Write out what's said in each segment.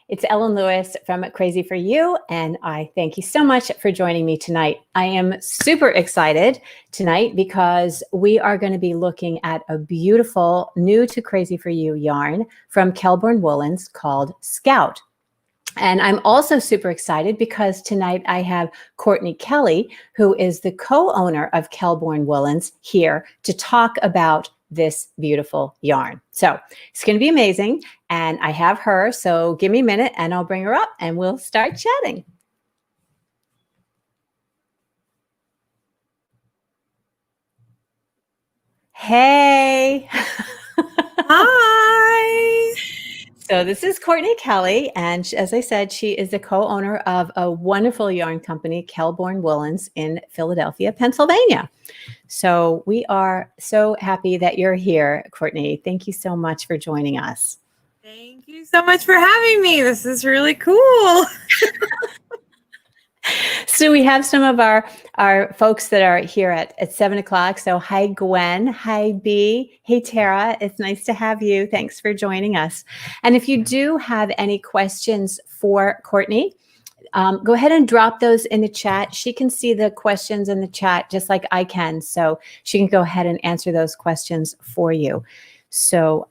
It's Ellen Lewis from Crazy for You, and I thank you so much for joining me tonight. I am super excited tonight because we are going to be looking at a beautiful new to Crazy for You yarn from Kelbourne Woolens called Scout. And I'm also super excited because tonight I have Courtney Kelly, who is the co-owner of Kelbourne Woolens, here to talk about this beautiful yarn. So it's going to be amazing. And I have her. So give me a minute and I'll bring her up and we'll start chatting. Hey. Hi. So this is Courtney Kelly, and as I said, she is the co-owner of a wonderful yarn company, Kelbourne Woolens, in Philadelphia, Pennsylvania. So we are so happy that you're here, Courtney. Thank you so much for joining us. Thank you so much for having me. This is really cool. So we have some of our folks that are here at 7 o'clock. So hi, Gwen. Hi, B. Hey, Tara. It's nice to have you. Thanks for joining us. And if you do have any questions for Courtney, go ahead and drop those in the chat. She can see the questions in the chat just like I can. So she can go ahead and answer those questions for you. So,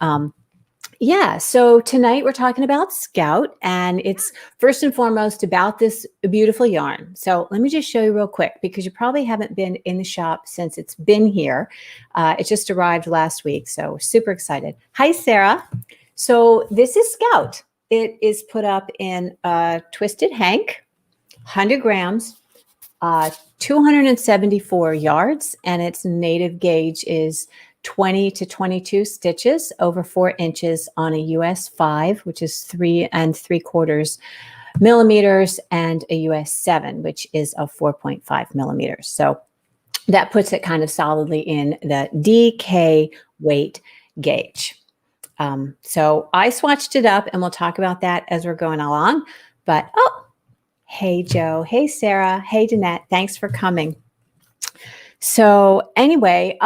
yeah, so tonight we're talking about Scout, and it's first and foremost about this beautiful yarn. So let me just show you real quick because you probably haven't been in the shop since it's been here. It just arrived last week, so super excited. Hi, Sarah. So this is Scout. It is put up in Twisted Hank, 100 grams, 274 yards, and its native gauge is 20 to 22 stitches over 4 inches on a US 5, which is 3 3/4 millimeters, and a US 7, which is a 4.5 millimeters. So that puts it kind of solidly in the DK weight gauge. So I swatched it up, and we'll talk about that as we're going along. But, oh, hey, Joe. Hey, Sarah. Hey, Danette. Thanks for coming. So anyway,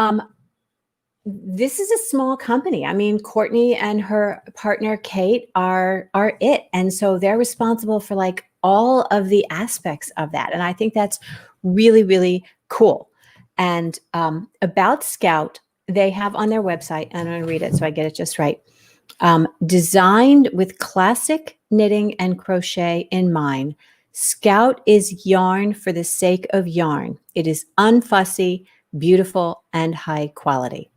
this is a small company. I mean, Courtney and her partner, Kate, are it. And so they're responsible for like all of the aspects of that. And I think that's really, really cool. And about Scout, they have on their website, and I'm going to read it so I get it just right. Designed with classic knitting and crochet in mind, Scout is yarn for the sake of yarn. It is unfussy, beautiful, and high quality.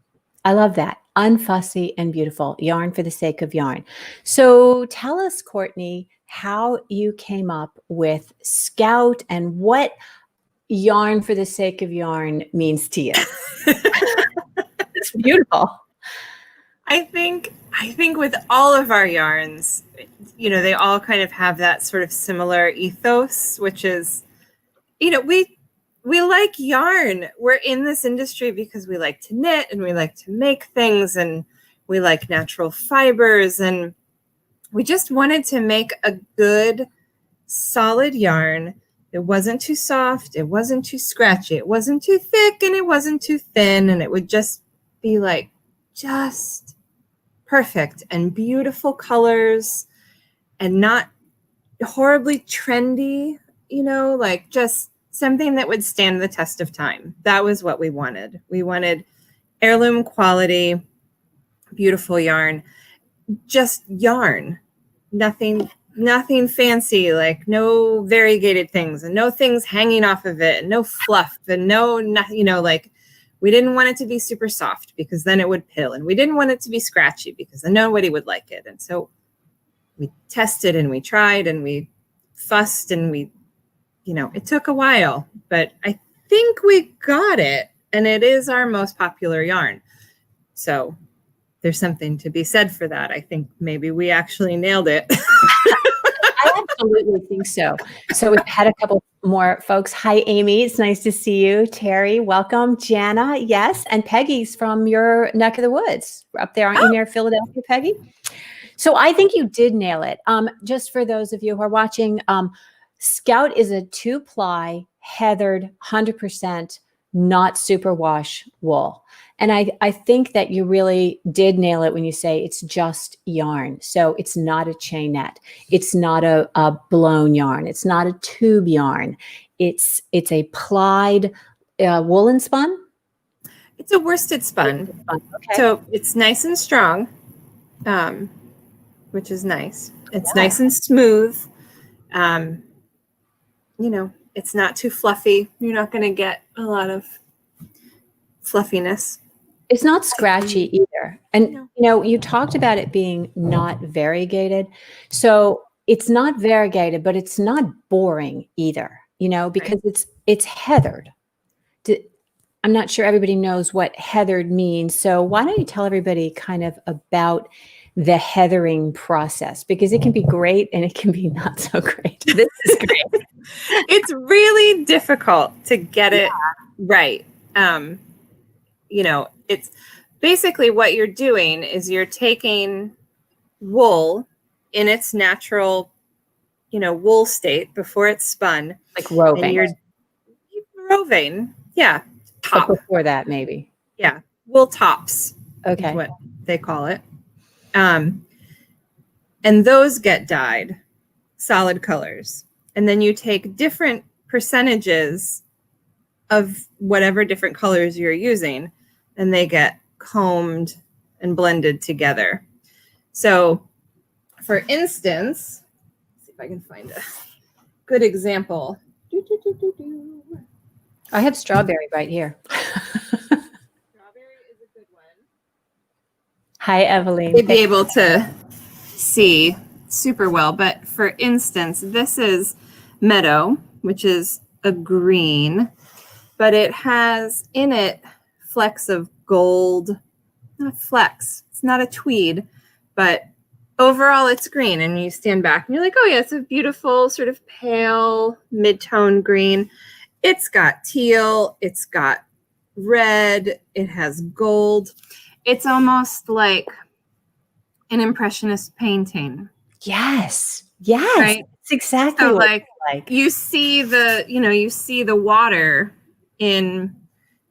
I love that. Unfussy and beautiful. Yarn for the sake of yarn. So tell us, Courtney, how you came up with Scout and what yarn for the sake of yarn means to you. It's beautiful. I think with all of our yarns, you know, they all kind of have that sort of similar ethos, which is, you know, we like yarn. We're in this industry because we like to knit and we like to make things and we like natural fibers. And we just wanted to make a good, solid yarn. It wasn't too soft. It wasn't too scratchy. It wasn't too thick and it wasn't too thin. And it would just be like just perfect and beautiful colors and not horribly trendy, you know, like just something that would stand the test of time. That was what we wanted. We wanted heirloom quality, beautiful yarn, just yarn, nothing fancy, like no variegated things and no things hanging off of it and no fluff and nothing, you know, like we didn't want it to be super soft because then it would pill, and we didn't want it to be scratchy because then nobody would like it. And so we tested and we tried and we fussed and we, you know, it took a while, but I think we got it, and it is our most popular yarn. So there's something to be said for that. I think maybe we actually nailed it. I absolutely think so. So we've had a couple more folks. Hi, Amy. It's nice to see you. Terry, welcome. Jana, yes. And Peggy's from your neck of the woods. Up there, aren't you near Philadelphia, Peggy? So I think you did nail it. Just for those of you who are watching, Scout is a 2-ply, heathered, 100% not superwash wool. And I think that you really did nail it when you say it's just yarn. So it's not a chainette. It's not a blown yarn. It's not a tube yarn. It's a plied woolen spun. It's a worsted spun. Okay. So it's nice and strong, which is nice. It's nice and smooth. You know, it's not too fluffy. You're not going to get a lot of fluffiness. It's not scratchy either. And, you know, you talked about it being not variegated. So it's not variegated, but it's not boring either, you know, because it's heathered. I'm not sure everybody knows what heathered means. So why don't you tell everybody kind of about the heathering process, because it can be great and it can be not so great. This is great. It's really difficult to get it right. You know, it's basically what you're doing is you're taking wool in its natural, you know, wool state before it's spun. Like roving. And you're roving. Yeah. Top. But before that, maybe. Yeah. Wool tops. Okay. Is what they call it. And those get dyed solid colors. And then you take different percentages of whatever different colors you're using, and they get combed and blended together. So for instance, let's see if I can find a good example. I have strawberry right here. Strawberry is a good one. Hi, Evelyn. You'd be able to see super well. But for instance, this is Meadow, which is a green, but it has in it flecks of gold. Not flecks. It's not a tweed, but overall it's green. And you stand back and you're like, oh yeah, it's a beautiful sort of pale mid-tone green. It's got teal. It's got red. It has gold. It's almost like an impressionist painting. Yes. Yes. Right? It's exactly So what like, it's like. you see the water in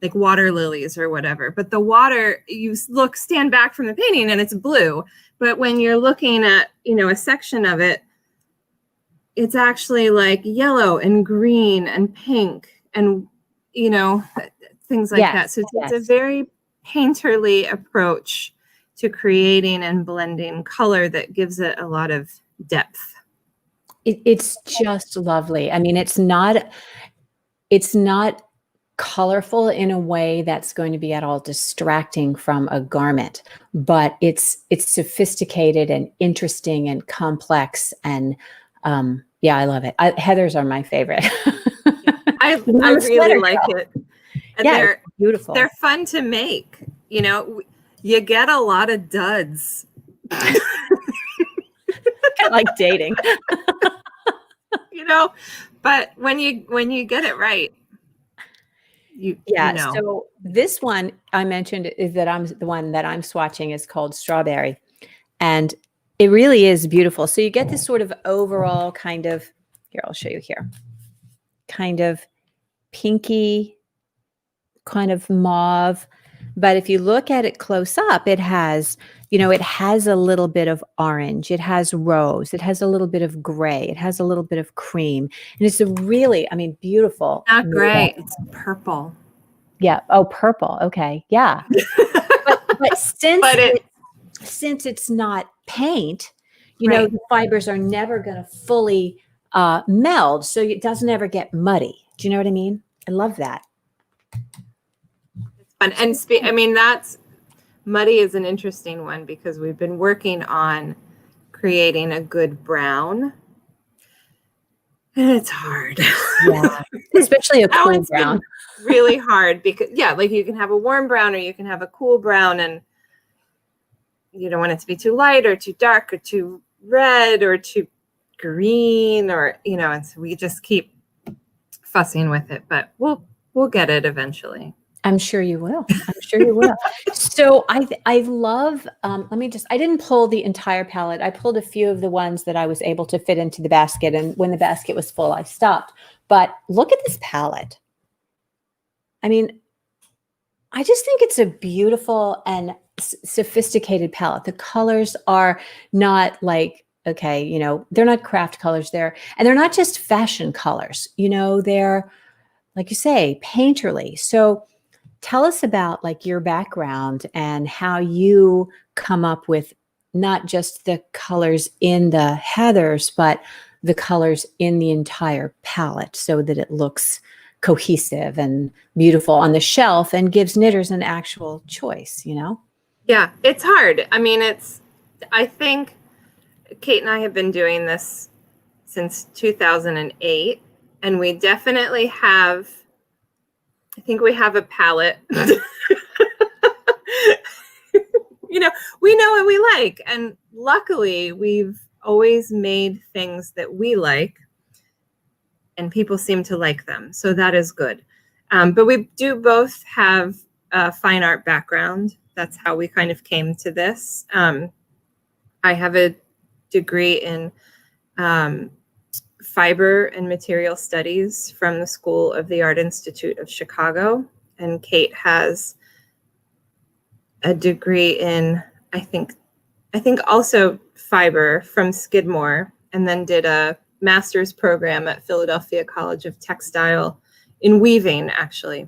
like water lilies or whatever, but the water, stand back from the painting and it's blue. But when you're looking at, you know, a section of it, it's actually like yellow and green and pink and, you know, things like that. So it's a very painterly approach to creating and blending color that gives it a lot of depth. It's just lovely. I mean, it's not colorful in a way that's going to be at all distracting from a garment, but it's sophisticated and interesting and complex. And yeah, I love it. Heathers are my favorite. I really like it. And yeah, they're beautiful. They're fun to make. You know, you get a lot of duds. Kind of like dating. You know, but when you get it right, you know. So this one I mentioned is that the one that I'm swatching is called Strawberry, and it really is beautiful. So you get this sort of overall kind of, here, I'll show you here, kind of pinky, kind of mauve. But if you look at it close up, it has, you know, it has a little bit of orange. It has rose. It has a little bit of gray. It has a little bit of cream. And it's a really, I mean, beautiful. Not gray. It's purple. Yeah. Oh, purple. Okay. Yeah. but since it's not paint, you know, the fibers are never going to fully meld. So it doesn't ever get muddy. Do you know what I mean? I love that. And I mean, that's muddy is an interesting one because we've been working on creating a good brown, and it's hard. Yeah, especially a cool brown. Really hard because like you can have a warm brown or you can have a cool brown, and you don't want it to be too light or too dark or too red or too green, or you know. And so we just keep fussing with it, but we'll get it eventually. I'm sure you will. I'm sure you will. So I love, I didn't pull the entire palette. I pulled a few of the ones that I was able to fit into the basket. And when the basket was full, I stopped. But look at this palette. I mean, I just think it's a beautiful and sophisticated palette. The colors are not like, okay, they're not craft colors there. And they're not just fashion colors, they're, like you say, painterly. So tell us about like your background and how you come up with not just the colors in the heathers, but the colors in the entire palette so that it looks cohesive and beautiful on the shelf and gives knitters an actual choice, Yeah, it's hard. I mean, I think Kate and I have been doing this since 2008, and we definitely have, I think we have a palette. We know what we like. And luckily, we've always made things that we like, and people seem to like them. So that is good. But we do both have a fine art background. That's how we kind of came to this. I have a degree in fiber and material studies from the School of the Art Institute of Chicago. And Kate has a degree in, I think also fiber from Skidmore, and then did a master's program at Philadelphia College of Textile in weaving, actually.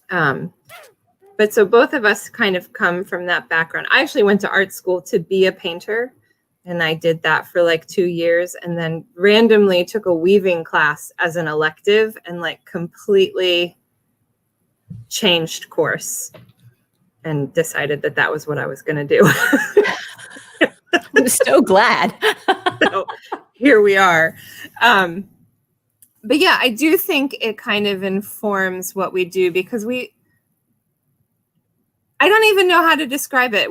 But so both of us kind of come from that background. I actually went to art school to be a painter, and I did that for like 2 years, and then randomly took a weaving class as an elective and like completely changed course and decided that that was what I was going to do. I'm so glad. So here we are. But yeah, I do think it kind of informs what we do, because I don't even know how to describe it.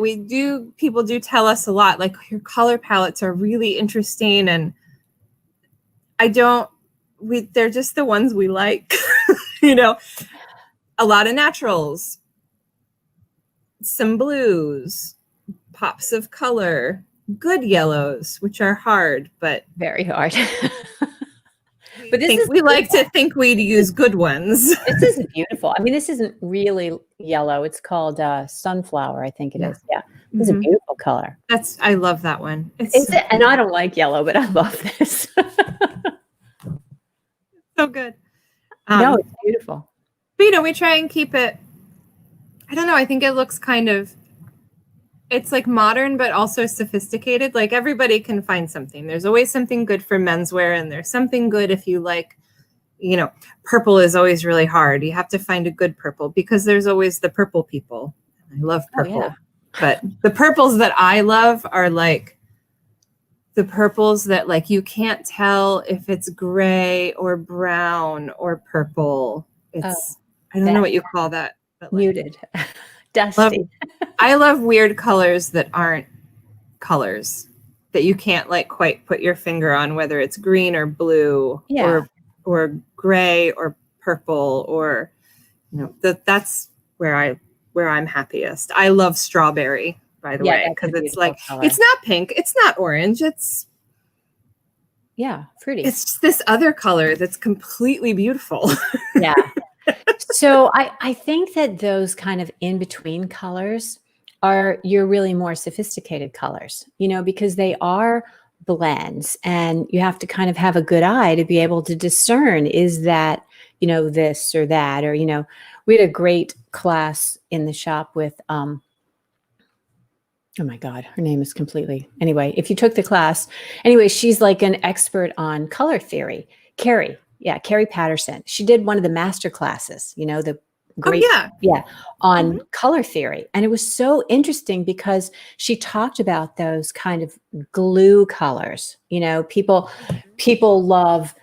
People do tell us a lot, like, your color palettes are really interesting. And they're just the ones we like, a lot of naturals, some blues, pops of color, good yellows, which are hard, but very hard. But we like to think we'd use good ones. This is beautiful. I mean, this isn't really yellow. It's called sunflower, I think it is. Yeah, this is a beautiful color. I love that one. And I don't like yellow, but I love this. So good. No, it's beautiful. But we try and keep it. I don't know. I think it looks it's like modern, but also sophisticated. Like, everybody can find something. There's always something good for menswear, and there's something good if you like, purple is always really hard. You have to find a good purple, because there's always the purple people. I love purple. Oh, yeah. But the purples that I love are like the purples that, like, you can't tell if it's gray or brown or purple. I don't know what you call that. But muted. Dusty. I love weird colors that aren't colors, that you can't like quite put your finger on, whether it's green or blue, or gray or purple, or that's where I'm happiest. I love strawberry, by the way, because it's like color. It's not pink, it's not orange, it's pretty. It's this other color that's completely beautiful. Yeah. So I think that those kind of in-between colors are your really more sophisticated colors, because they are blends, and you have to kind of have a good eye to be able to discern, is that, this or that, or, we had a great class in the shop with, oh my God, her name is completely, anyway, if you took the class, anyway, she's like an expert on color theory, Carrie Patterson. She did one of the master classes, the great, on color theory. And it was so interesting because she talked about those kind of glue colors. People love,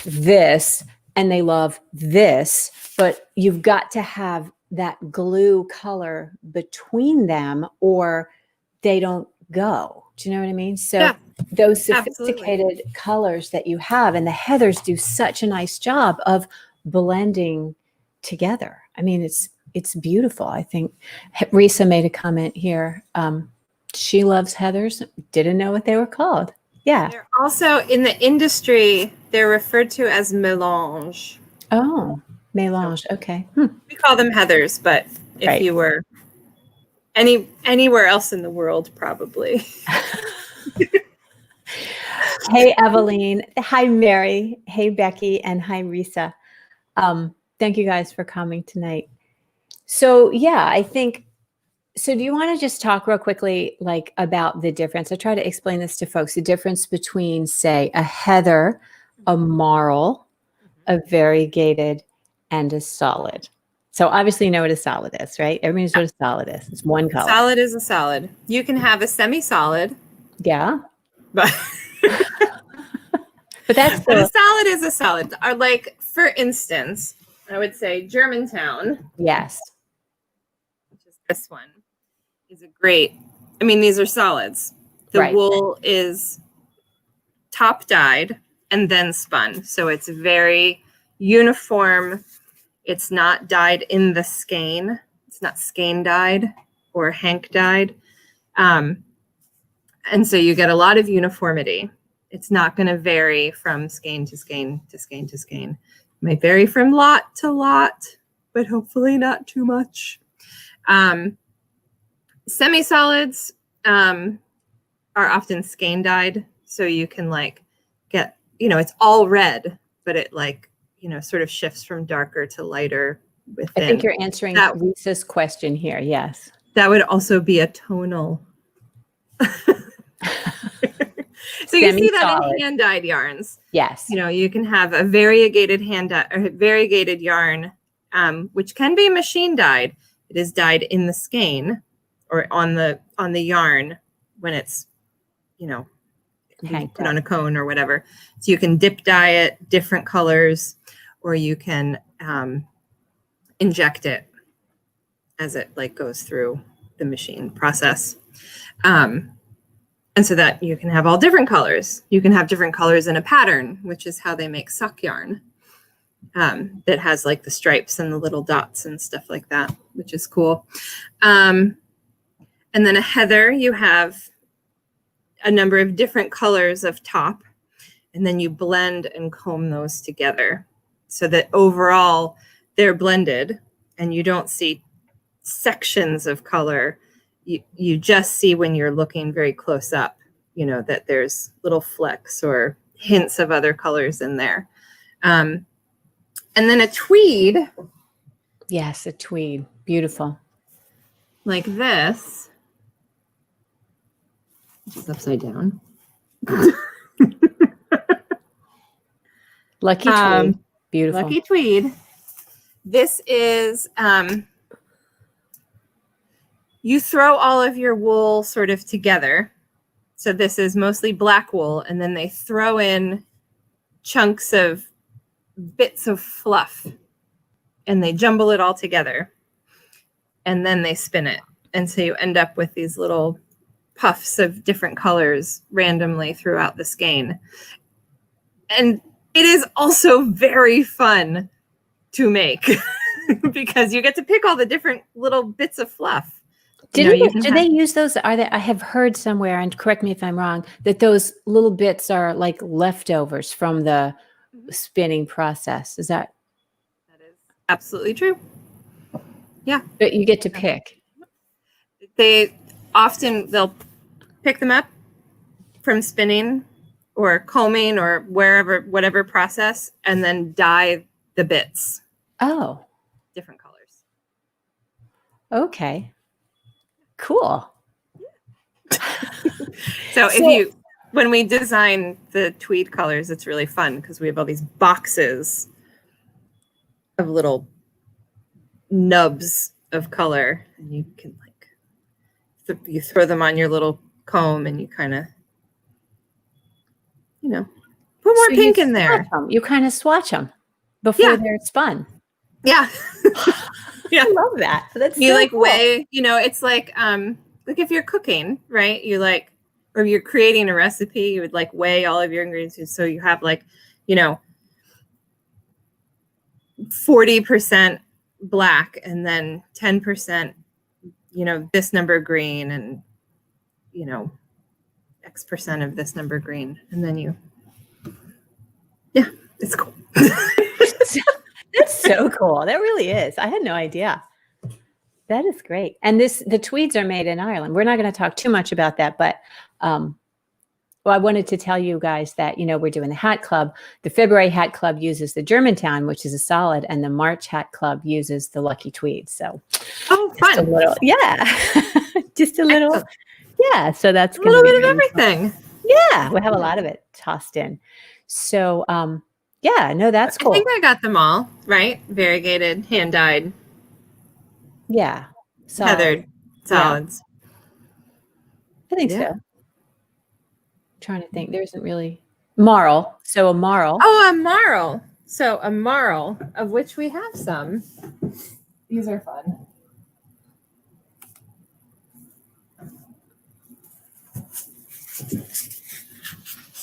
this, and they love this, but you've got to have that glue color between them or they don't go. Do you know what I mean? So those sophisticated colors that you have, and the heathers do such a nice job of blending together. I mean, it's beautiful. I think Risa made a comment here. She loves heathers. Didn't know what they were called. Yeah. They're also in the industry, they're referred to as mélange. Oh. Mélange. Okay. We call them heathers, but if Right. you were anywhere else in the world, probably. Hey, Eveline. Hi, Mary. Hey, Becky. And hi, Risa. Thank you guys for coming tonight. So yeah, I think, so do you want to just talk real quickly, like about the difference? I try to explain this to folks, the difference between, say, a heather, a marl, a variegated, and a solid. So obviously you know what a solid is, right? Everybody knows what a solid is. It's one color. Solid is a solid. You can have a semi-solid. Yeah. But But that's but a still, solid is a solid. Or like, for instance, I would say Germantown, yes. which is this one, is a great. I mean, these are solids. The Right. wool is top dyed and then spun, so it's very uniform. It's not dyed in the skein. It's not skein dyed or hank dyed, and so you get a lot of uniformity. It's not going to vary from skein to skein to skein to skein. It might vary from lot to lot, but hopefully not too much. Semi-solids are often skein dyed, so you can like get, it's all red, but it like, sort of shifts from darker to lighter within. I think you're answering that, Lisa's question here. Yes. That would also be a tonal. So you see that in hand-dyed yarns. Yes. You can have a variegated variegated yarn, which can be machine dyed. It is dyed in the skein or on the yarn when it's, put on a cone or whatever. So you can dip dye it different colors, or you can inject it as it like goes through the machine process. And so that you can have all different colors. You can have different colors in a pattern, which is how they make sock yarn, that has like the stripes and the little dots and stuff like that, which is cool. And then a heather, you have a number of different colors of top, and then you blend and comb those together so that overall they're blended and you don't see sections of color. You just see when you're looking very close up, that there's little flecks or hints of other colors in there. And then a tweed. Yes, a tweed. Beautiful. Like this. It's upside down. Lucky tweed. Beautiful. Lucky tweed. This is, you throw all of your wool sort of together. So this is mostly black wool, and then they throw in chunks of bits of fluff, and they jumble it all together, and then they spin it. And so you end up with these little puffs of different colors randomly throughout the skein. And it is also very fun to make because you get to pick all the different little bits of fluff. Do they use those? I have heard somewhere, and correct me if I'm wrong, that those little bits are like leftovers from the spinning process. Is that? That is absolutely true. Yeah. But you get to pick. They'll pick them up from spinning or combing or whatever process, and then dye the bits. Oh. Different colors. Okay. Cool. So when we design the tweed colors, it's really fun because we have all these boxes of little nubs of color, and you can you throw them on your little comb, and you kind of, put more pink in there. You kind of swatch them before they're spun. Yeah. Yeah. I love that. That's you so cool. weigh, it's like if you're cooking, right? Or you're creating a recipe, you would weigh all of your ingredients. So you have 40% black, and then 10%, this number green, and, X% of this number green. And then it's cool. That's so cool. That really is. I had no idea. That is great. And the tweeds are made in Ireland. We're not going to talk too much about that, but well, I wanted to tell you guys that, we're doing the hat club. The February hat club uses the Germantown, which is a solid, and the March hat club uses the Lucky Tweed. So, fun. Just a little, just a little, Excellent. yeah. So that's a little bit of everything. Yeah, we have a lot of it tossed in. So, no, that's cool. I think I got them all right. Variegated, hand dyed. Yeah, Heathered solids. I think so. Trying to think. There isn't really marl. So a marl. Oh, a marl. So a marl, of which we have some. These are fun.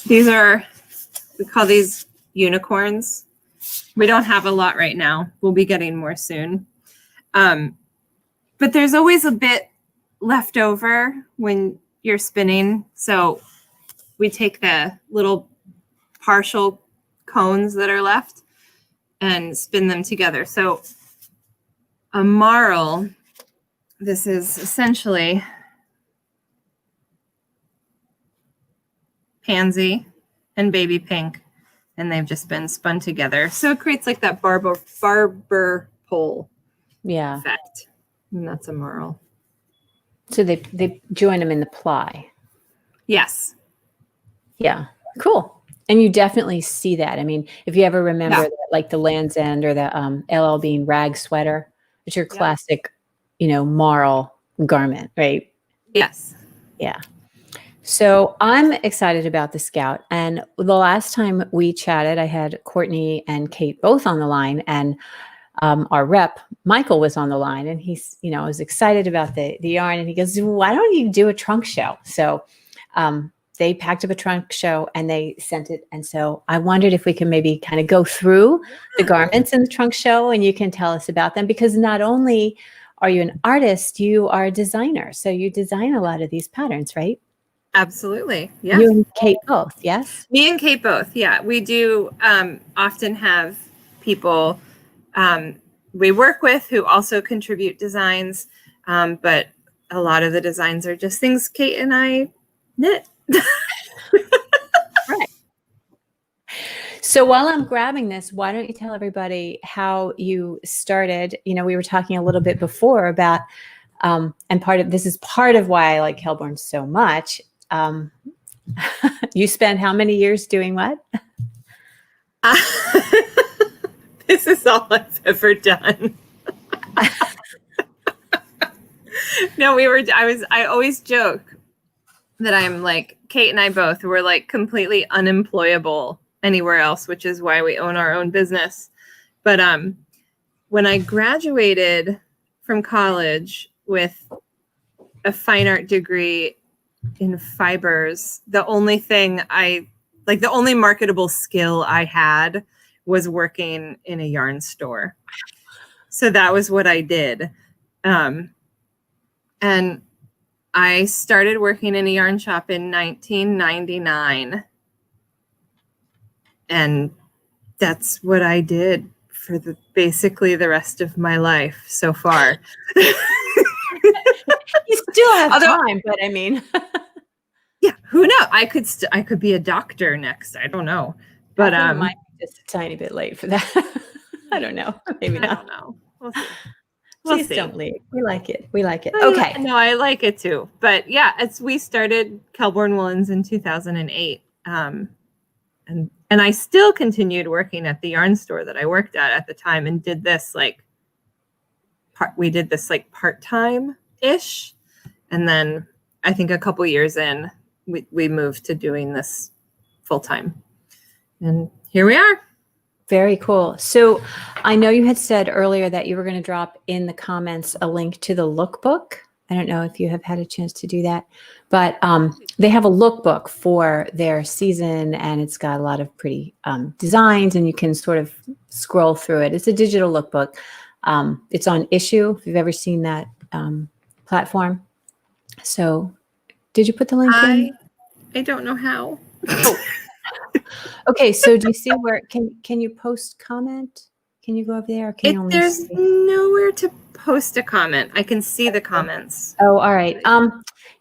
These are, we call these unicorns. We don't have a lot right now. We'll be getting more soon. But there's always a bit left over when you're spinning. So we take the little partial cones that are left and spin them together. So a marl, this is essentially pansy and baby pink, and they've just been spun together. So it creates like that barber pole effect. And that's a marl. So they join them in the ply. Yes. Yeah. Cool. And you definitely see that. I mean, if you ever remember that, like the Land's End or the LL Bean rag sweater, it's your classic, marl garment, right? Yes. Yeah. So I'm excited about the Scout. And the last time we chatted, I had Courtney and Kate both on the line, and our rep, Michael, was on the line, and he's, was excited about the yarn, and he goes, why don't you do a trunk show? So they packed up a trunk show and they sent it. And so I wondered if we can maybe kind of go through the garments in the trunk show, and you can tell us about them, because not only are you an artist, you are a designer. So you design a lot of these patterns, right? Absolutely. Yeah. You and Kate both, yes? Me and Kate both. Yeah. We do often have people we work with who also contribute designs. But a lot of the designs are just things Kate and I knit. Right. So while I'm grabbing this, why don't you tell everybody how you started? We were talking a little bit before about, and this is part of why I like Kelbourne so much. You spent how many years doing what? This is all I've ever done. No, I always joke that I'm like, Kate and I both were like completely unemployable anywhere else, which is why we own our own business. But when I graduated from college with a fine art degree in fibers, the only marketable skill I had was working in a yarn store. So that was what I did. And I started working in a yarn shop in 1999. And that's what I did for basically the rest of my life so far. You still have time, but I mean, yeah, who knows? I could be a doctor next. I don't know, but I might be just a tiny bit late for that. I don't know. Maybe not. I don't know. We'll see. Please don't leave. We like it. We like it. Okay. No, I like it too. But yeah, we started Kelbourne Woolens in 2008, and I still continued working at the yarn store that I worked at the time, and did this part-time ish, and then I think a couple years in, we moved to doing this full time, and here we are. Very cool. So I know you had said earlier that you were going to drop in the comments a link to the lookbook. I don't know if you have had a chance to do that, but they have a lookbook for their season, and it's got a lot of pretty designs, and you can sort of scroll through it. It's a digital lookbook. It's on Issue, if you've ever seen that platform. So did you put the link in? I don't know how. Okay, so do you see where can you post comment? Can you go over there? Or can you only There's see? nowhere to post a comment. I can see the comments. Oh, all right.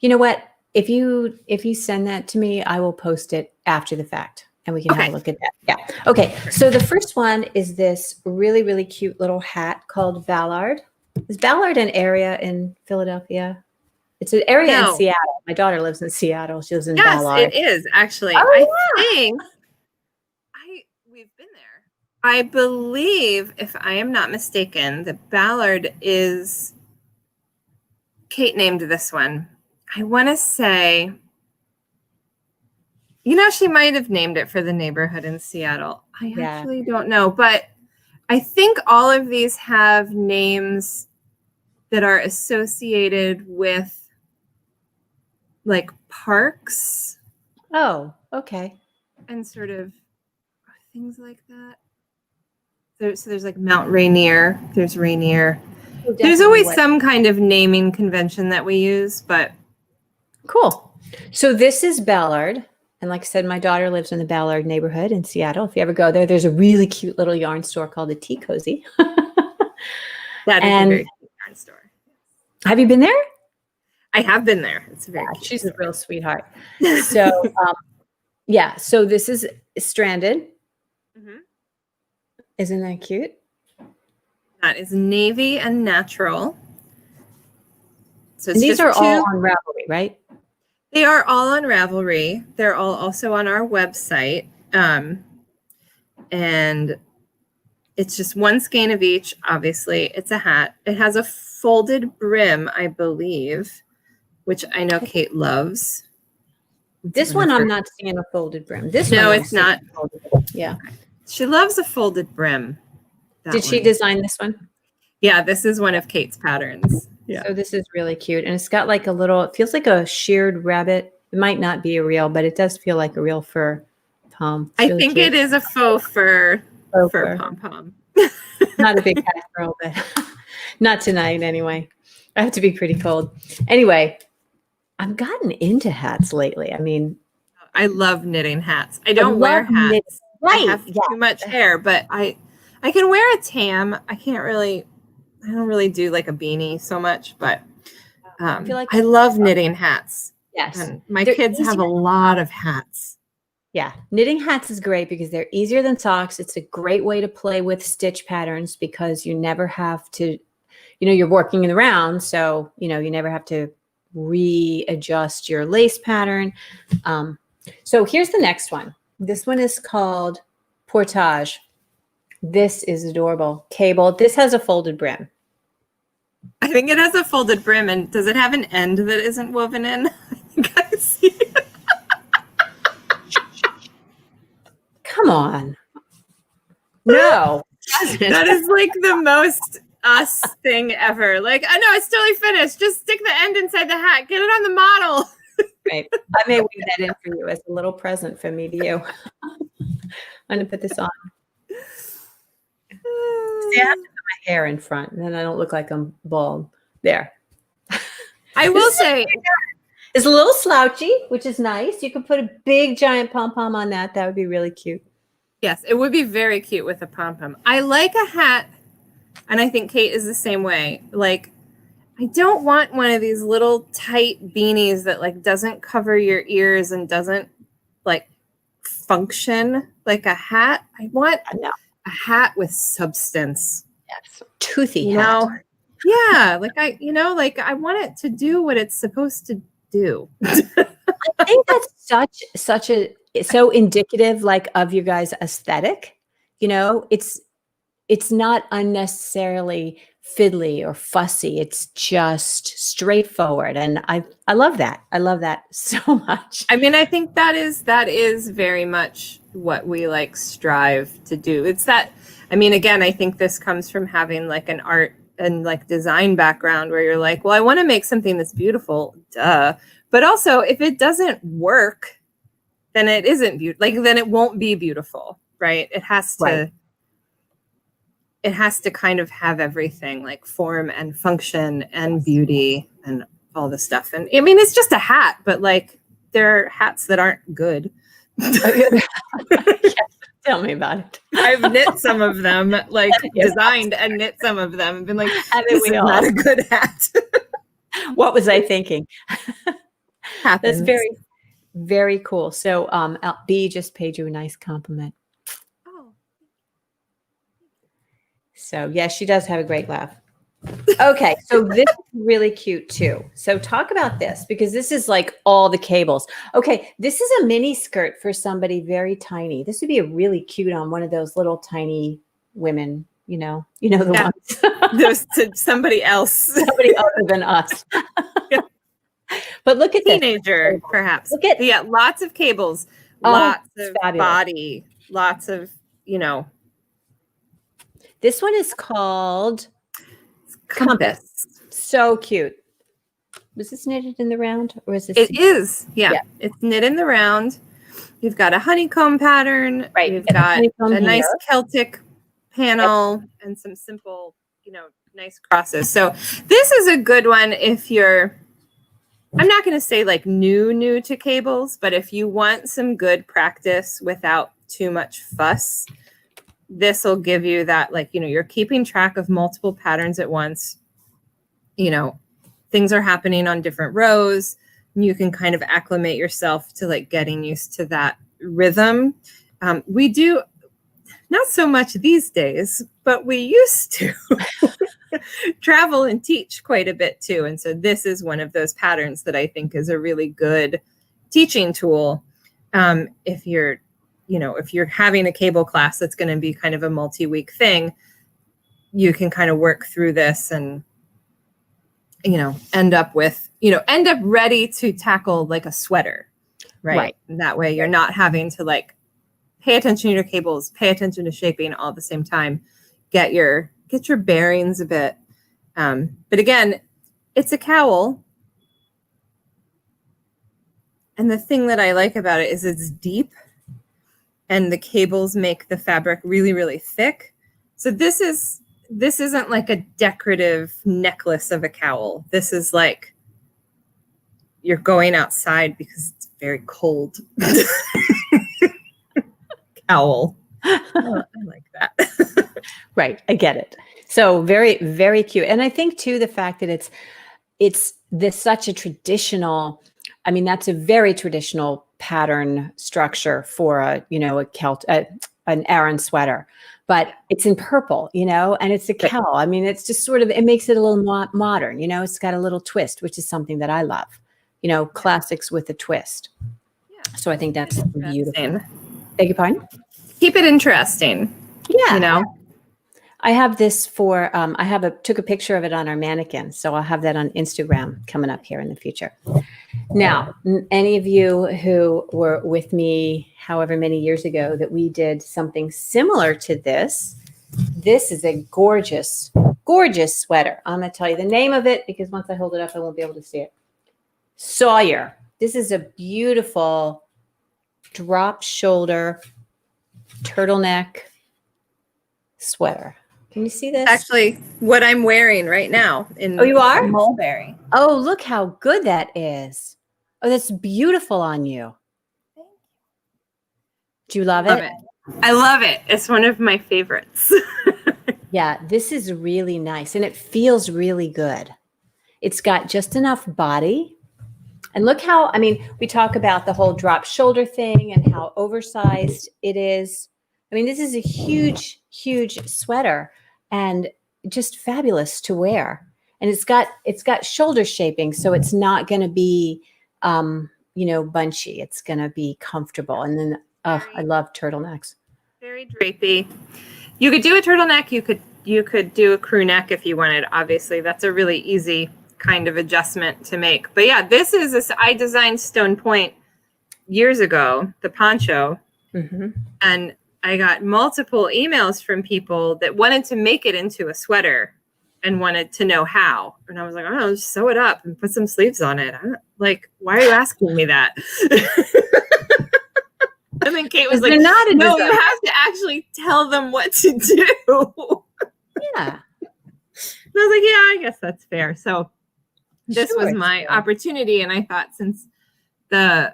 You know what? If you send that to me, I will post it after the fact and we can have a look at that. Yeah. Okay. So the first one is this really, really cute little hat called Ballard. Is Ballard an area in Philadelphia? It's an area in Seattle. My daughter lives in Seattle. She lives in Ballard. Yes, it is actually. Oh, I think we've been there. I believe, if I am not mistaken, the Ballard is Kate named this one. I want to say, she might have named it for the neighborhood in Seattle. I actually don't know, but I think all of these have names that are associated with like parks. Oh, okay. And sort of things like that. So there's like Mount Rainier. There's Rainier. Oh, there's always some kind of naming convention that we use, but cool. So this is Ballard. And like I said, my daughter lives in the Ballard neighborhood in Seattle. If you ever go there, there's a really cute little yarn store called the Tea Cozy. That is a very cute yarn store. Have you been there? I have been there. It's very cute. She's a real sweetheart. So so this is stranded. Mm-hmm. Isn't that cute? That is navy and natural. So these are all on Ravelry, right? They are all on Ravelry. They're all also on our website. And it's just one skein of each. Obviously, it's a hat. It has a folded brim, I believe, which I know Kate loves. This one I'm not seeing a folded brim. This no, it's not. Yeah. She loves a folded brim. Did she design this one? Yeah, this is one of Kate's patterns. Yeah. So this is really cute. And it's got like a little, it feels like a sheared rabbit. It might not be a real, but it does feel like a real fur pom. I think it is a faux fur pom-pom. Not a big hat girl, but not tonight anyway. I have to be pretty cold. Anyway, I've gotten into hats lately. I mean, I love knitting hats. I don't wear hats. Right. I have too much hair, but I can wear a tam. I don't really do like a beanie so much, but I love knitting hats. Yes. And my kids have a lot of hats. Yeah. Knitting hats is great because they're easier than socks. It's a great way to play with stitch patterns because you never have to, you're working in the round. So, you never have to readjust your lace pattern. So here's the next one. This one is called Portage. This is adorable. Cable. This has a folded brim. I think it has a folded brim. And does it have an end that isn't woven in? I think I see it. Come on. No. That is like the most us thing ever. Like, I know it's totally finished. Just stick the end inside the hat. Get it on the model. Right. I may weave that in for you as a little present from me to you. I'm going to put this on. See, I have to put my hair in front, and then I don't look like I'm bald. There. I will say it's a little slouchy, which is nice. You could put a big giant pom-pom on that. That would be really cute. Yes, it would be very cute with a pom-pom. I like a hat, and I think Kate is the same way. Like, I don't want one of these little tight beanies that like doesn't cover your ears and doesn't like function like a hat. I want a hat with substance. Yes. Toothy hat. Yeah. Like I want it to do what it's supposed to do. I think that's so indicative like of you guys' aesthetic. It's not unnecessarily fiddly or fussy. It's just straightforward. And I love that. I love that so much. I mean, I think that is very much what we like strive to do. It's that, I mean, again, I think this comes from having like an art and like design background where you're like, well, I want to make something that's beautiful. Duh. But also if it doesn't work, then it isn't beautiful. Like, then it won't be beautiful, right? It has to, right. It has to kind of have everything like form and function and beauty and all the stuff. And I mean, it's just a hat, but like there are hats that aren't good. Tell me about it. I've knit some of them, like Yes. designed and knit some of them, and been like, Haven't this we is all? not a good hat. What was I thinking? Happens. That's very, very cool. So B just paid you a nice compliment. Oh. So yes, she does have a great laugh. Okay, so this is really cute too. So talk about this, because this is like all the cables. Okay, this is a mini skirt for somebody very tiny. This would be a really cute on one of those little tiny women, you know the Yeah. ones. There's to somebody else. Somebody other than us. Yeah. But look at this. Teenager, perhaps. Look at Yeah, lots of cables, Oh, lots it's of fabulous. body, lots of, This one is called compass. So cute. Was this knitted in the round, or is this? It is. Yeah. Yeah. It's knit in the round. You've got a honeycomb pattern. Right. You've And a got honeycomb a nice here. Celtic panel and some simple, nice crosses. So this is a good one if you're, I'm not going to say like new to cables, but if you want some good practice without too much fuss, this will give you that, like, you're keeping track of multiple patterns at once. Things are happening on different rows. And you can kind of acclimate yourself to like getting used to that rhythm. We do not so much these days, but we used to travel and teach quite a bit too. And so this is one of those patterns that I think is a really good teaching tool. If you're having a cable class that's going to be kind of a multi-week thing, you can kind of work through this and, end up ready to tackle like a sweater, right? And that way you're not having to like pay attention to your cables, pay attention to shaping all at the same time, get your bearings a bit. But again, it's a cowl. And the thing that I like about it is it's deep and the cables make the fabric really, really thick. So this isn't like a decorative necklace of a cowl. This is like you're going outside because it's very cold. Cowl. Oh, I like that. Right. I get it. So very, very cute. And I think too, the fact that it's this such a traditional, I mean, that's a very traditional pattern structure for a an Aran sweater, but it's in purple, and it's a cowl. I mean, it's just sort of, it makes it a little modern, it's got a little twist, which is something that I love, classics with a twist. Yeah. So I think that's beautiful. Beg your pardon? Keep it interesting. Yeah. I have this for, took a picture of it on our mannequin. So I'll have that on Instagram coming up here in the future. Now, any of you who were with me, however many years ago, that we did something similar to this, this is a gorgeous, gorgeous sweater. I'm going to tell you the name of it because once I hold it up, I won't be able to see it. Sawyer. This is a beautiful drop shoulder turtleneck sweater. Can you see this? Actually, what I'm wearing right now in you are? mulberry. Oh, look how good that is. Oh, that's beautiful on you. Do you love it? I love it. It's one of my favorites. Yeah, this is really nice and it feels really good. It's got just enough body. And look how, we talk about the whole drop shoulder thing and how oversized it is. This is a huge, huge sweater and just fabulous to wear. And it's got shoulder shaping, so it's not going to be, bunchy. It's going to be comfortable. And then, I love turtlenecks. Very drapey. You could do a turtleneck. You could do a crew neck if you wanted. Obviously, that's a really easy kind of adjustment to make. But yeah, I designed Stone Point years ago, the poncho, and I got multiple emails from people that wanted to make it into a sweater and wanted to know how. And I was like, oh, just sew it up and put some sleeves on it. Like, why are you asking me that? And then Kate was like, no, you have to actually tell them what to do. Yeah. And I was like, yeah, I guess that's fair. So this was my opportunity. And I thought since the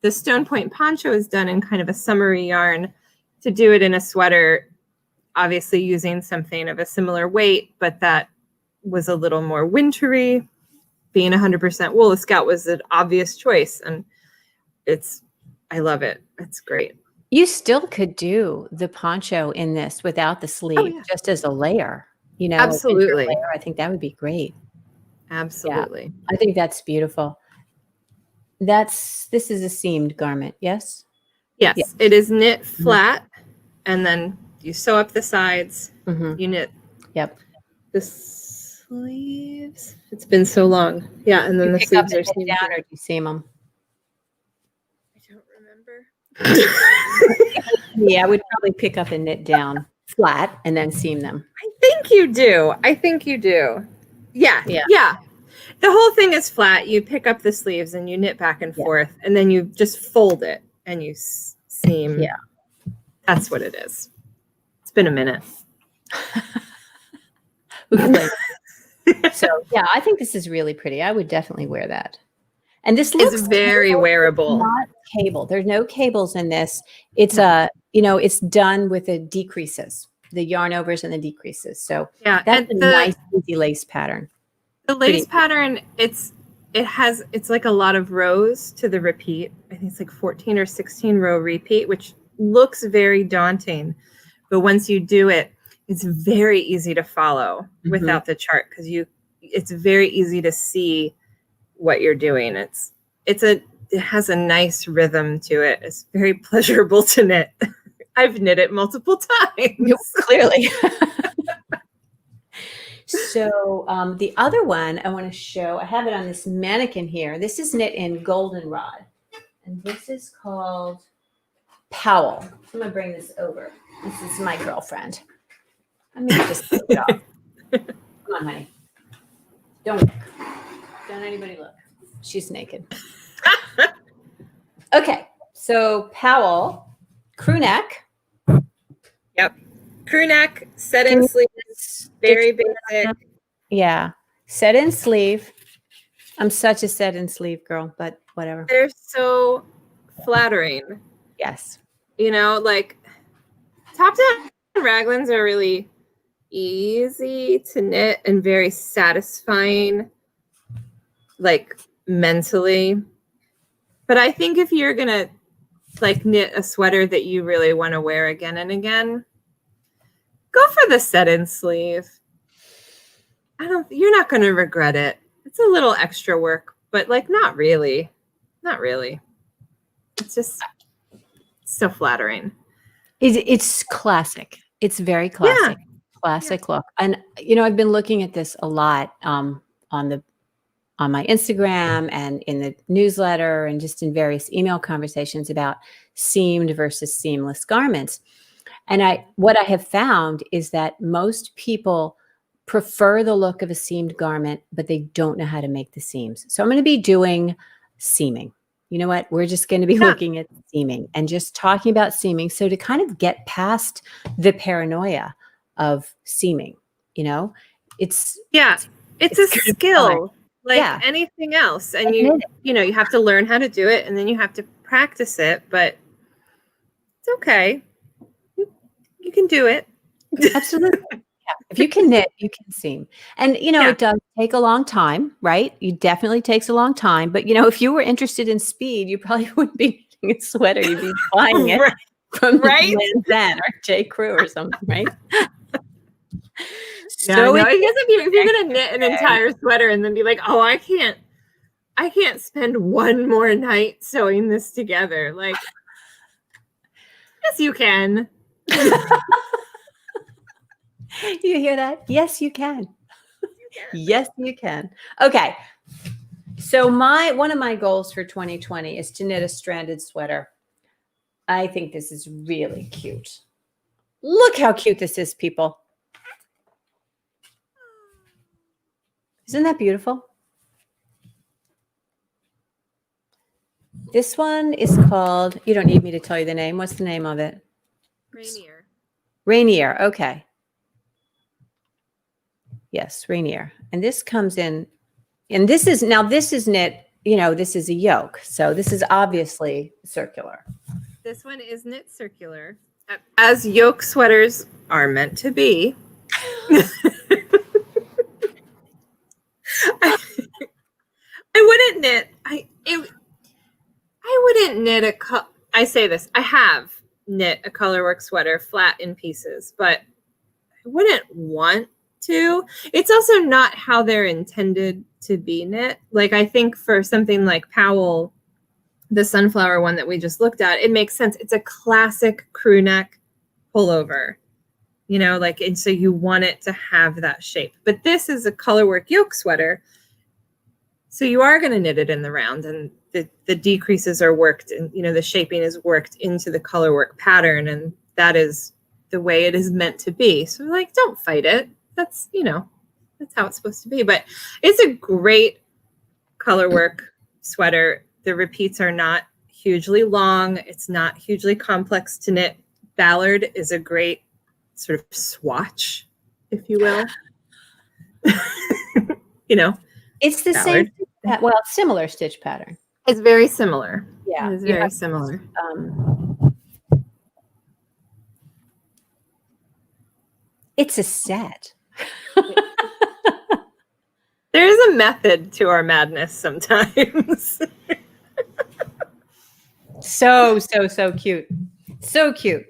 Stone Point poncho is done in kind of a summery yarn, to do it in a sweater, obviously using something of a similar weight, but that was a little more wintry. Being 100% wool, the Scout was an obvious choice, and I love it. It's great. You still could do the poncho in this without the sleeve, just as a layer, you know. Absolutely. A layer. I think that would be great. Absolutely. Yeah, I think that's beautiful. This is a seamed garment, yes? Yes, Yeah. it is knit flat, and then you sew up the sides. You knit the sleeves. It's been so long. Yeah, and then the sleeves are seamed down, or do you seam them? I don't remember. Yeah, I would probably pick up and knit down flat and then seam them. I think you do. Yeah. The whole thing is flat. You pick up the sleeves and you knit back and forth, and then you just fold it and you seam. Yeah. That's what it is. It's been a minute. So yeah, I think this is really pretty. I would definitely wear that. And this looks very wearable. Not cable. There's no cables in this. It's it's done with the decreases, the yarn overs and the decreases. So yeah, that's a nice easy lace pattern. The lace pattern, it's like a lot of rows to the repeat. I think it's like 14 or 16 row repeat, which looks very daunting. But once you do it, it's very easy to follow without the chart, because it's very easy to see what you're doing. It has a nice rhythm to it. It's very pleasurable to knit. I've knit it multiple times. Clearly. So the other one I want to show, I have it on this mannequin here. This is knit in goldenrod, and this is called Powell. I'm gonna bring this over. This is my girlfriend. I'm gonna just put it off. Come on, honey. Don't look. Don't anybody look. She's naked. Okay, so Powell, crew neck. Yep. Crew neck, set in sleeves, very basic. Yeah, set in sleeve. I'm such a set in sleeve girl, but whatever. They're so flattering. Yes. You know, like top down raglans are really easy to knit and very satisfying, like mentally. But I think if you're gonna like knit a sweater that you really want to wear again and again, go for the set-in sleeve. You're not going to regret it. It's a little extra work, but like not really. Not really. It's just so flattering. It's classic. It's very classic. Classic look. And I've been looking at this a lot on my Instagram and in the newsletter and just in various email conversations about seamed versus seamless garments. And what I have found is that most people prefer the look of a seamed garment, but they don't know how to make the seams. So I'm going to be doing seaming. You know what? We're just going to be looking at seaming and just talking about seaming. So to kind of get past the paranoia of seaming, it's a skill like anything else. And you have to learn how to do it, and then you have to practice it, but it's okay. You can do it. Absolutely. Yeah. If you can knit, you can seam. And, it does take a long time, right? It definitely takes a long time. But, if you were interested in speed, you probably wouldn't be knitting a sweater. You'd be buying it from Lanzan or J. Crew or something, right? So I guess if you're going to knit an entire sweater and then be like, oh, I can't spend one more night sewing this together. Like, yes, you can. You hear that? Yes, you can. Yes, you can. Okay. So one of my goals for 2020 is to knit a stranded sweater. I think this is really cute. Look how cute this is, people. Isn't that beautiful? This one is called, you don't need me to tell you the name. What's the name of it? Rainier. Rainier. Okay. Yes, Rainier. And this comes in, and this is knit, this is a yoke. So this is obviously circular. This one is knit circular. as yoke sweaters are meant to be. I wouldn't knit. I wouldn't knit I say this. I have knit a colorwork sweater flat in pieces, but I wouldn't want to. It's also not how they're intended to be knit. Like, I think for something like Powell, the sunflower one that we just looked at, it makes sense. It's a classic crew neck pullover, you know, like, and so you want it to have that shape. But this is a colorwork yoke sweater. So you are going to knit it in the round, and the decreases are worked, and, you know, the shaping is worked into the colorwork pattern, and that is the way it is meant to be. So, like, don't fight it. That's, you know, that's how it's supposed to be. But it's a great colorwork sweater. The repeats are not hugely long. It's not hugely complex to knit. Ballard is a great sort of swatch, if you will. You know, it's the Ballard. same, well, similar stitch pattern. It's very similar. Yeah. It's very similar. It's a set. There is a method to our madness sometimes. So cute. So cute.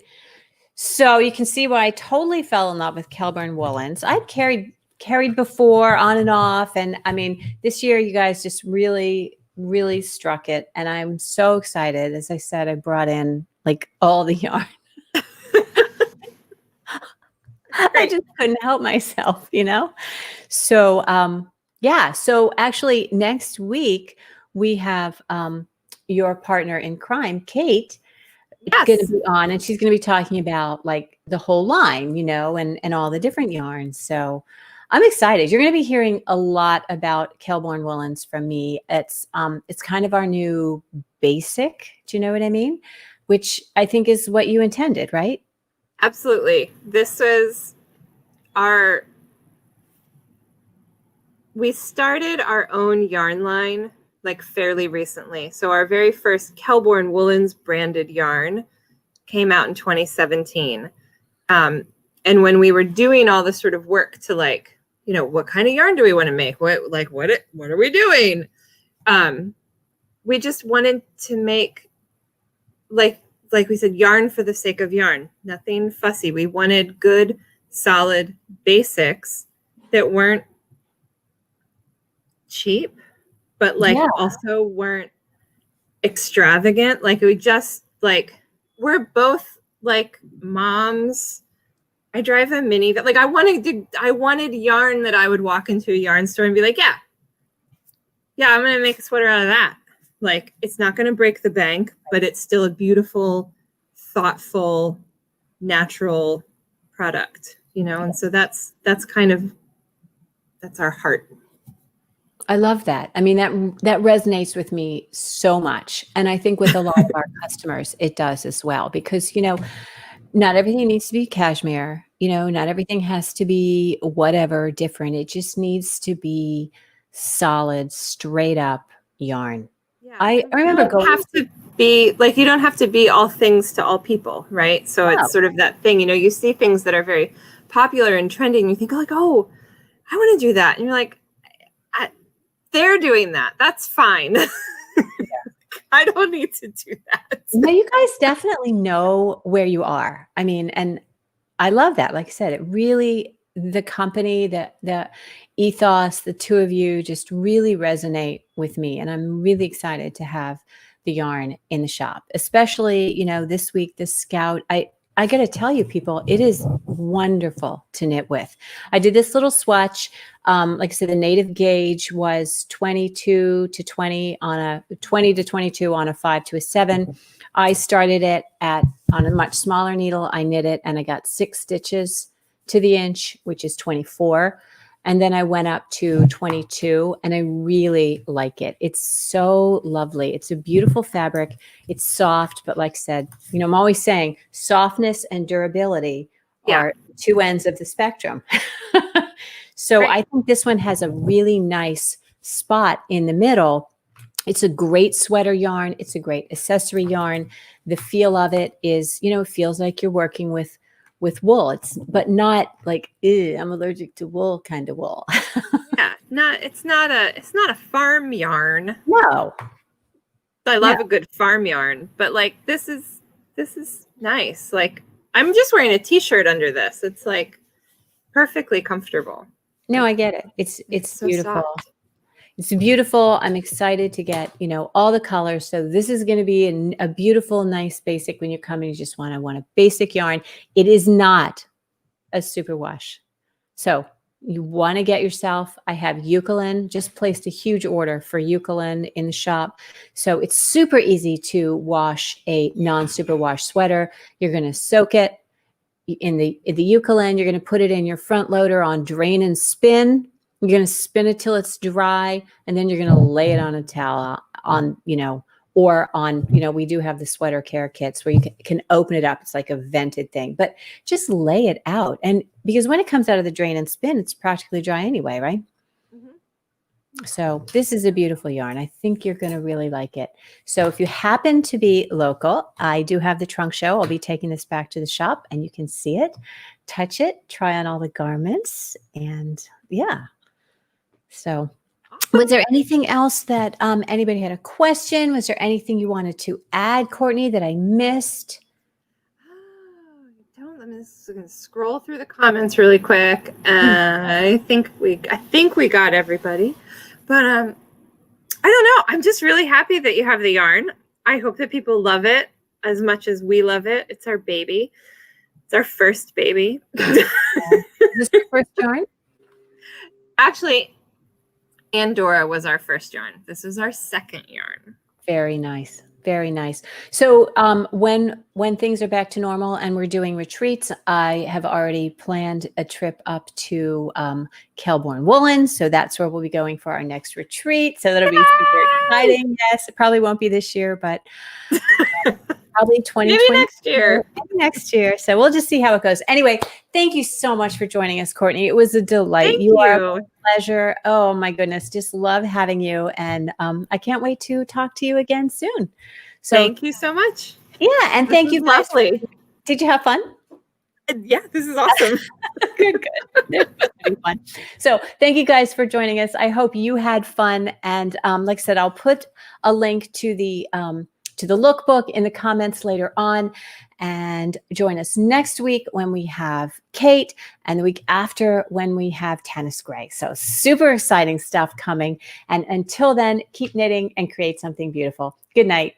So you can see why I totally fell in love with Kelbourne Woolens. I'd carried before on and off. And I mean, this year you guys just really, really struck it. And I'm so excited. As I said, I brought in like all the yarn. I just couldn't help myself, you know? So, yeah. So actually next week we have your partner in crime, Kate, going to be on, and she's going to be talking about like the whole line, you know, and all the different yarns. So I'm excited. You're going to be hearing a lot about Kelbourne Woolens from me. It's kind of our new basic. Do you know what I mean? Which I think is what you intended, right? Absolutely. This was we started our own yarn line like fairly recently. So our very first Kelbourne Woolens branded yarn came out in 2017. And when we were doing all this sort of work to, like, you know, what kind of yarn do we want to make? What are we doing? We just wanted to make, like we said, yarn for the sake of yarn, nothing fussy. We wanted good, solid basics that weren't cheap, but like also weren't extravagant. Like, we just, like, we're both like moms. I drive a minivan. Like, I wanted yarn that I would walk into a yarn store and be like, yeah, I'm going to make a sweater out of that. Like, it's not going to break the bank, but it's still a beautiful, thoughtful, natural product, you know? And so that's our heart. I love that. I mean, that resonates with me so much. And I think with a lot of our customers, it does as well, because, you know, not everything needs to be cashmere, you know, not everything has to be whatever different. It just needs to be solid, straight up yarn. Yeah. I remember you don't have to be all things to all people, right? So it's sort of that thing, you know, you see things that are very popular and trendy and you think like, oh, I want to do that. And you're like, they're doing that. That's fine. Yeah. I don't need to do that. No, you guys definitely know where you are. I mean, and I love that. Like I said, it really, the company, the ethos, the two of you just really resonate with me. And I'm really excited to have the yarn in the shop, especially, you know, this week, this Scout. I got to tell you, people, it is wonderful to knit with. I did this little swatch. Like I said, the native gauge was 22 to 20 on a 20 to 22 on a 5 to a 7. I started it on a much smaller needle. I knit it and I got 6 stitches to the inch, which is 24. And then I went up to 22 and I really like it. It's so lovely. It's a beautiful fabric. It's soft, but like I said, you know, I'm always saying softness and durability are two ends of the spectrum. So I think this one has a really nice spot in the middle It's a great sweater yarn. It's a great accessory yarn. The feel of it is, you know, it feels like you're working with wool. But not like, ew, I'm allergic to wool kind of wool. Yeah, it's not a farm yarn. No. I love a good farm yarn, but like this is nice. Like I'm just wearing a t-shirt under this. It's like perfectly comfortable. No, I get it. It's so beautiful. soft. It's beautiful. I'm excited to get, you know, all the colors. So this is going to be a beautiful, nice basic when you come and you just want a basic yarn. It is not a superwash. So you want to get yourself, I have Eucalyptus, just placed a huge order for Eucalyptus in the shop. So it's super easy to wash a non-superwash sweater. You're going to soak it in the Eucalyptus. You're going to put it in your front loader on drain and spin. You're going to spin it till it's dry, and then you're going to lay it on a towel on, you know, or on, you know, we do have the sweater care kits where you can open it up. It's like a vented thing, but just lay it out. And because when it comes out of the drain and spin, it's practically dry anyway, right? Mm-hmm. So this is a beautiful yarn. I think you're going to really like it. So if you happen to be local, I do have the trunk show. I'll be taking this back to the shop and you can see it, touch it, try on all the garments, and yeah. So was there anything else that anybody had a question? Was there anything you wanted to add, Courtney, that I missed? I'm just going to scroll through the comments really quick. I think we got everybody, but I don't know. I'm just really happy that you have the yarn. I hope that people love it as much as we love it. It's our baby. It's our first baby. Is this your first yarn? Actually, Andorra was our first yarn. This is our second yarn. Very nice. Very nice. So when things are back to normal and we're doing retreats, I have already planned a trip up to Kelbourne Woolens. So that's where we'll be going for our next retreat. So that'll be super exciting. Yes, it probably won't be this year, but probably 2020. Maybe next year. Maybe next year. So we'll just see how it goes. Anyway, thank you so much for joining us, Courtney. It was a delight. Thank you. Are a pleasure. Oh my goodness. Just love having you. And I can't wait to talk to you again soon. So thank you so much. Yeah. And thank you. Lovely. Did you have fun? Yeah, this is awesome. Good. They're supposed to be fun. So thank you guys for joining us. I hope you had fun. And like I said, I'll put a link to the lookbook in the comments later on, and join us next week when we have Kate, and the week after when we have Tennis Gray. So super exciting stuff coming. And until then, keep knitting and create something beautiful. Good night.